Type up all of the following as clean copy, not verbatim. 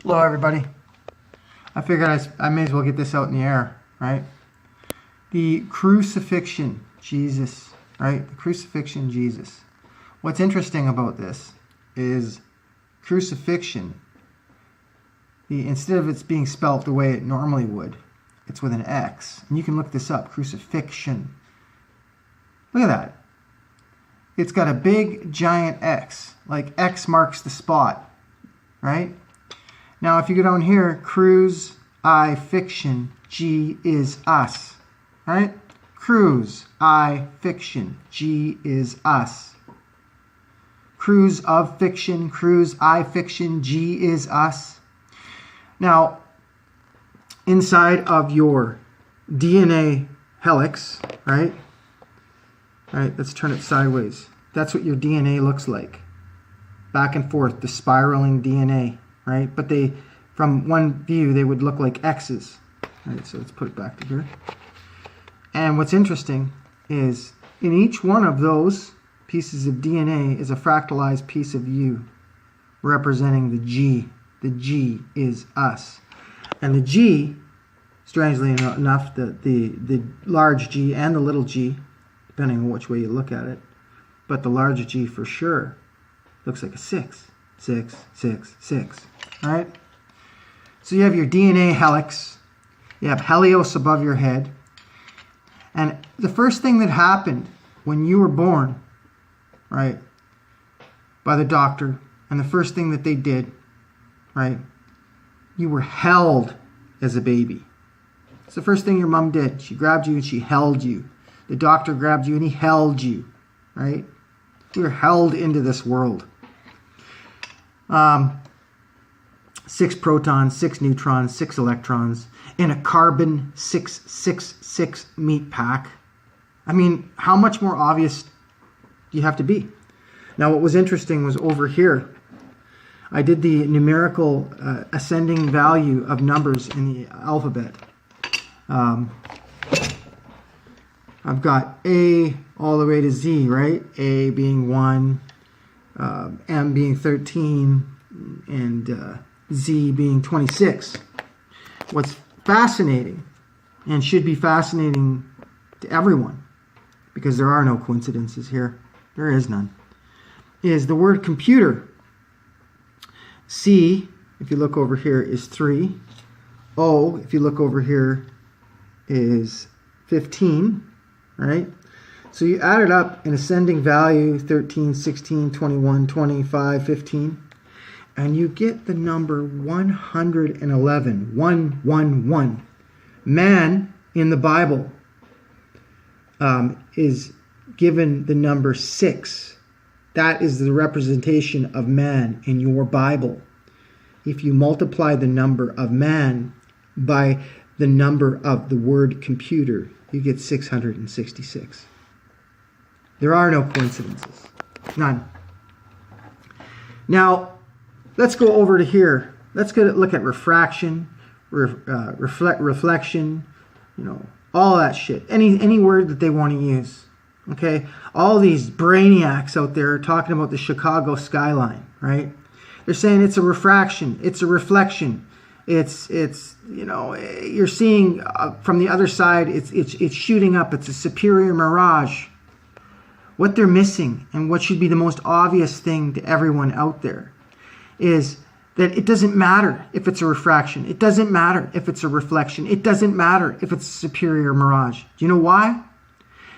Hello, everybody. I figured I may as well get this out in the air, right? The crucifixion, Jesus, right? The crucifixion, Jesus. What's interesting about this is crucifixion, instead of it's being spelt the way it normally would, it's with an X. And you can look this up, crucifixion. Look at that. It's got a big, giant X, like X marks the spot, right? Now, if you go down here, cruise, I, fiction, G is us, right? Cruise, I, fiction, G is us. Cruise of fiction, cruise, I, fiction, G is us. Now, inside of your DNA helix, right? All right, let's turn it sideways. That's what your DNA looks like. Back and forth, the spiraling DNA, right? But they, from one view, they would look like X's. All right, so let's put it back to here. And what's interesting is in each one of those pieces of DNA is a fractalized piece of you representing the G. The G is us. And the G, strangely enough, the large G and the little g, depending on which way you look at it, but the large G for sure looks like a 6. 6, 6, 6. All right? So you have your DNA helix. You have Helios above your head. And the first thing that happened when you were born, right, by the doctor, and the first thing that they did, right, you were held as a baby. It's the first thing your mom did. She grabbed you and she held you. The doctor grabbed you and he held you, right? We were held into this world. 6 protons, 6 neutrons, 6 electrons in a carbon 666 meat pack. I mean, how much more obvious do you have to be? Now, what was interesting was over here, I did the numerical ascending value of numbers in the alphabet. I've got A all the way to Z, right? A being 1, M being 13, and Z being 26. What's fascinating, and should be fascinating to everyone, because there are no coincidences here, there is none, is the word computer. C, if you look over here, is 3. O, if you look over here, is 15, right? So you add it up in ascending value, 13, 16, 21, 25, 15, and you get the number 111, 111. Man in the Bible is given the number 6. That is the representation of man in your Bible. If you multiply the number of man by the number of the word computer, you get 666. There are no coincidences. None. Now, let's go over to here. Let's look at refraction, reflection, all that shit. Any word that they want to use. Okay? All these brainiacs out there are talking about the Chicago skyline, right? They're saying it's a refraction, it's a reflection. It's you're seeing from the other side, it's shooting up, it's a superior mirage. What they're missing, and what should be the most obvious thing to everyone out there, is that it doesn't matter if it's a refraction. It doesn't matter if it's a reflection. It doesn't matter if it's a superior mirage. Do you know why?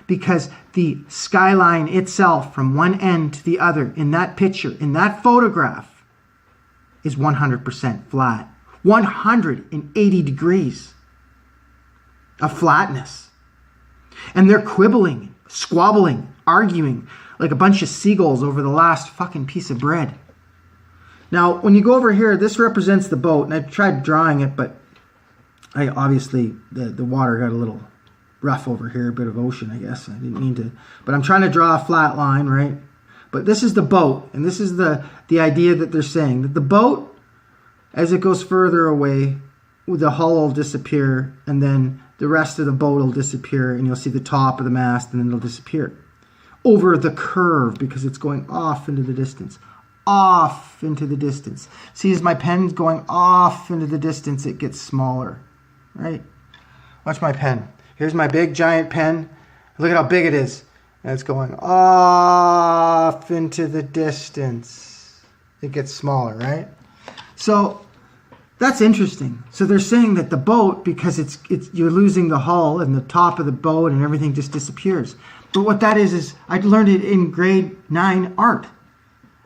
Because the skyline itself, from one end to the other, in that picture, in that photograph, is 100% flat. 180 degrees of flatness. And they're quibbling, squabbling, arguing like a bunch of seagulls over the last fucking piece of bread. Now, when you go over here, this represents the boat, and I tried drawing it, but obviously the water got a little rough over here, a bit of ocean, I guess. I didn't mean to, but I'm trying to draw a flat line, right? But this is the boat, and this is the idea that they're saying, that the boat, as it goes further away, the hull will disappear, and then the rest of the boat will disappear, and you'll see the top of the mast, and then it'll disappear over the curve because it's going off into the distance. off into the distance. See, as my pen's going off into the distance, it gets smaller, right? Watch my pen. Here's my big giant pen. Look at how big it is. And it's going off into the distance. It gets smaller, right? So that's interesting. So they're saying that the boat, because it's you're losing the hull and the top of the boat and everything just disappears. But what that is I learned it in grade 9 art.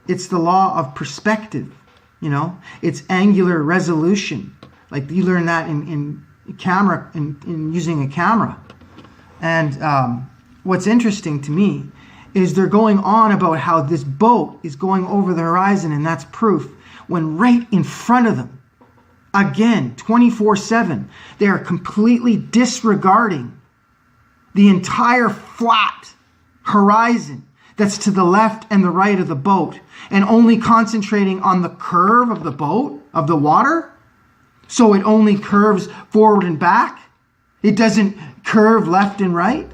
It's the law of perspective, you know. It's angular resolution. Like you learn that in camera, in using a camera. And what's interesting to me is they're going on about how this boat is going over the horizon, and that's proof, when right in front of them, again, 24/7, they are completely disregarding the entire flat horizon that's to the left and the right of the boat, and only concentrating on the curve of the boat, of the water. So it only curves forward and back. It doesn't curve left and right.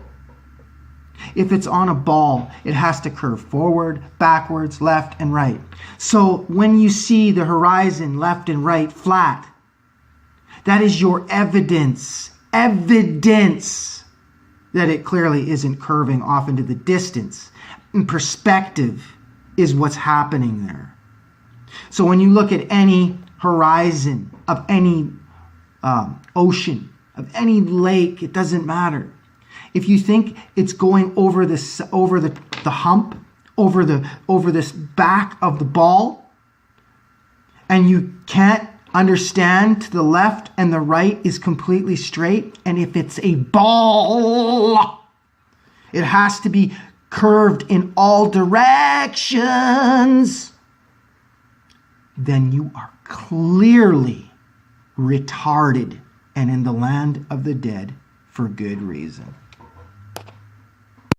If it's on a ball, it has to curve forward, backwards, left, and right. So when you see the horizon left and right flat, that is your evidence that it clearly isn't curving off into the distance. And perspective is what's happening there. So when you look at any horizon of any ocean, of any lake, it doesn't matter. If you think it's going over the hump, over this back of the ball, and you can't understand to the left and the right is completely straight, and if it's a ball, it has to be curved in all directions, then you are clearly retarded and in the land of the dead for good reason.